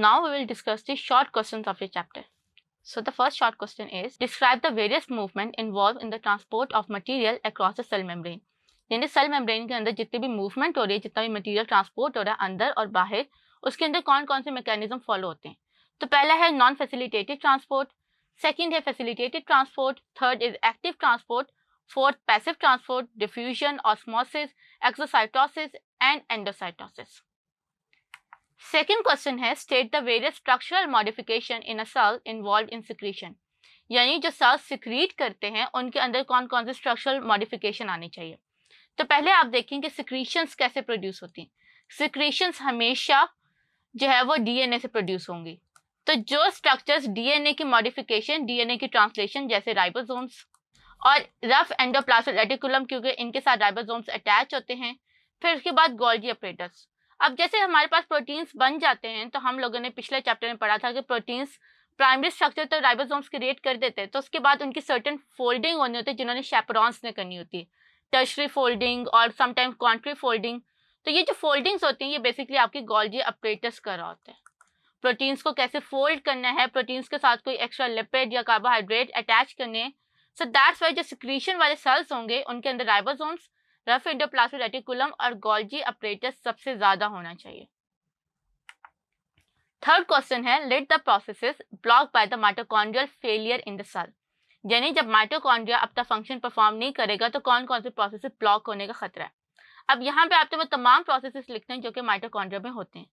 now we will discuss the short questions of the chapter. So the first short question is, describe the various movement involved in the transport of material across the cell membrane. यानी cell membrane के अंदर जितनी भी movement हो रही है, जितना भी मटेरियल ट्रांसपोर्ट हो रहा है अंदर और बाहर, उसके अंदर कौन कौन से मैकेनिज्म फॉलो होते हैं. तो पहला है नॉन फैसिलिटेटेड ट्रांसपोर्ट, सेकंड है facilitated transport, third is active transport, fourth passive transport, diffusion, osmosis, exocytosis and endocytosis. Second question है, state the various structural modification in a cell involve in secretion. यानी जो sales secrete करते हैं उनके अंदर कौन कौन से स्ट्रक्चरल मॉडिफिकेशन आनी चाहिए. तो पहले आप देखें कि सिक्रीशंस कैसे प्रोड्यूस होती हैं. सिक्रीशंस हमेशा जो है वो डीएनए से प्रोड्यूस होंगी. तो जो स्ट्रक्चर्स डीएनए की मॉडिफिकेशन, डीएनए की ट्रांसलेशन, जैसे राइबोसोम्स और रफ एंडोप्लाज्मिक रेटिकुलम, क्योंकि इनके साथ राइबोसोम्स अटैच होते हैं. फिर उसके बाद गोल्गी अपरेटस. अब जैसे हमारे पास प्रोटीन्स बन जाते हैं, तो हम लोगों ने पिछले चैप्टर में पढ़ा था कि प्रोटीन्स प्राइमरी स्ट्रक्चर तो राइबोसोम्स क्रिएट कर देते हैं, तो उसके बाद उनकी सर्टेन फोल्डिंग होनी होती है जिन्होंने शेपरॉन्स ने करनी होती है, टर्शरी फोल्डिंग और समटाइम्स क्वांटरी फोल्डिंग. तो ये जो फोल्डिंग्स होती हैं ये बेसिकली आपकी गोल्गी अपरेटस कर रहा होता है. प्रोटीन्स को कैसे फोल्ड करना है, प्रोटीन्स के साथ कोई एक्स्ट्रा लिपिड या कार्बोहाइड्रेट अटैच करने हैं. सो दैट्स वाई जो सिक्रीशन वाले सेल्स होंगे उनके अंदर राइबोसोम्स, रफ एंडोप्लाज्मिक रेटिकुलम और गोल्गी अपरेटस सबसे ज्यादा होना चाहिए. थर्ड क्वेश्चन है, let the processes block by the mitochondrial failure in the cell. यानी जब माइटोकॉन्ड्रिया अपना फंक्शन परफॉर्म नहीं करेगा तो कौन कौन से प्रोसेसेस ब्लॉक होने का खतरा है. अब यहाँ पे आपने वो तमाम प्रोसेसेस लिखते हैं जो कि माइटोकॉन्ड्रिया में होते हैं.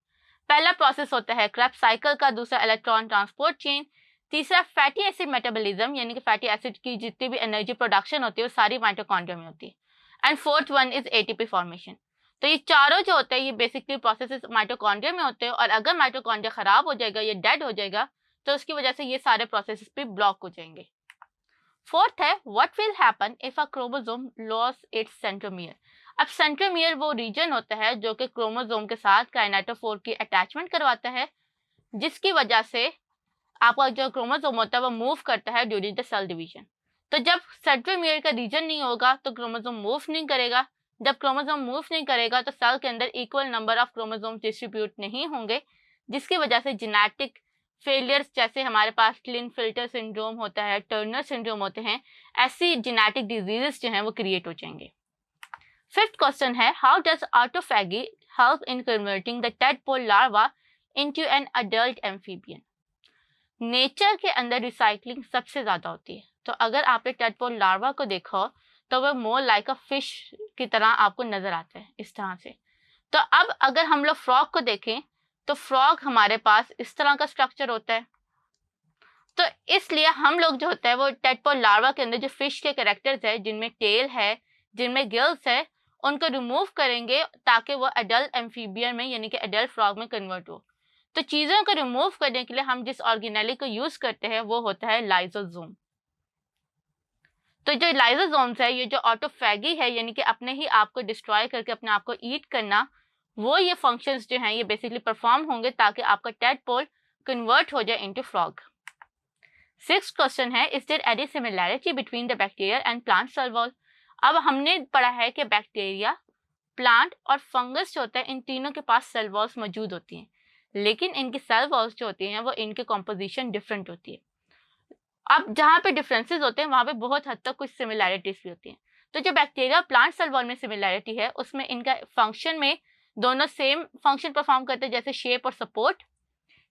पहला प्रोसेस होता है क्रेब्स साइकिल का, दूसरा इलेक्ट्रॉन ट्रांसपोर्ट चेन, तीसरा फैटी एसिड मेटाबॉलिज्म, यानी कि फैटी एसिड की जितनी भी एनर्जी प्रोडक्शन होती है वो सारी माइटोकॉन्ड्रिया में होती है. And fourth one is ATP formation. तो ये चारों जो होते हैं ये बेसिकली प्रोसेसेस माइटोकॉन्ड्रिया में होते हैं, और अगर माइटोकॉन्ड्रिया खराब हो जाएगा, ये डेड हो जाएगा, तो उसकी वजह से ये सारे प्रोसेसेस भी ब्लॉक हो जाएंगे. फोर्थ है, what will happen if a chromosome loss it's centromere. अब सेंट्रोमियर वो रीजन होता है जो कि क्रोमोसोम के साथ काइनेटोफोर की अटैचमेंट करवाता है, जिसकी वजह से आपका जो क्रोमोसोम होता है वो मूव करता है ड्यूरिंग द सेल डिवीजन. तो जब सेंट्रोमियर का रीजन नहीं होगा तो क्रोमोसोम मूव नहीं करेगा. जब क्रोमोसोम मूव नहीं करेगा तो सेल के अंदर equal number of chromosome distribute नहीं होंगे, जिसकी वजह से जेनेटिक फेलियर्स जैसे हमारे पास क्लिनफिल्टर सिंड्रोम होता है, टर्नर सिंड्रोम होते हैं, ऐसी जेनेटिक डिजीजेस जो हैं वो क्रिएट हो जाएंगे. फिफ्थ क्वेश्चन है, how does autophagy help in converting the tadpole larva into an adult amphibian. Nature के अंदर रिसाइकलिंग सबसे ज्यादा होती है. तो अगर आपने टैडपोल लार्वा को देखा तो वह मोर लाइक अ फिश की तरह आपको नजर आता है इस तरह से. तो अब अगर हम लोग फ्रॉग को देखें तो फ्रॉग हमारे पास इस तरह का स्ट्रक्चर होता है. तो इसलिए हम लोग जो होता है वो टैडपोल लार्वा के अंदर जो फिश के कैरेक्टर्स है, जिनमें टेल है, जिनमें गिल्स है, उनको रिमूव करेंगे ताकि वो एडल्ट एम्फीबियन में यानी कि एडल्ट फ्रॉग में कन्वर्ट हो. तो चीज़ों को रिमूव करने के लिए हम जिस ऑर्गेनेली को यूज करते हैं वो होता है लाइसोसोम. तो जो लाइसोसोम्स है, ये जो ऑटोफैगी है यानी कि अपने ही आप को डिस्ट्रॉय करके अपने आप को ईट करना, वो ये फंक्शंस जो हैं ये बेसिकली परफॉर्म होंगे ताकि आपका टैडपोल कन्वर्ट हो जाए इनटू फ्रॉग. सिक्स्थ क्वेश्चन है, is there any similarity between the bacteria and plant cell wall. अब हमने पढ़ा है कि बैक्टीरिया, प्लांट और फंगस जो होता है इन तीनों के पास सेल वॉल्स मौजूद होती हैं, लेकिन इनकी सेल वॉल्स जो होती हैं वो इनके कॉम्पोजिशन डिफरेंट होती है. अब जहाँ पे डिफरेंसेस होते हैं वहाँ पे बहुत हद तक कुछ सिमिलैरिटीज भी होती हैं. तो जो बैक्टीरिया प्लांट सेल वॉल में सिमिलैरिटी है उसमें इनका फंक्शन में दोनों सेम फंक्शन परफॉर्म करते हैं, जैसे शेप और सपोर्ट.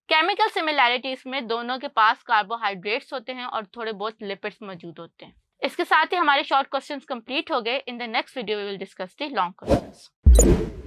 केमिकल सिमिलैरिटीज में दोनों के पास कार्बोहाइड्रेट्स होते हैं और थोड़े बहुत लिपिड्स मौजूद होते हैं. इसके साथ ही हमारे शॉर्ट क्वेश्चंस कंप्लीट हो गए. In the next video we will discuss the long questions.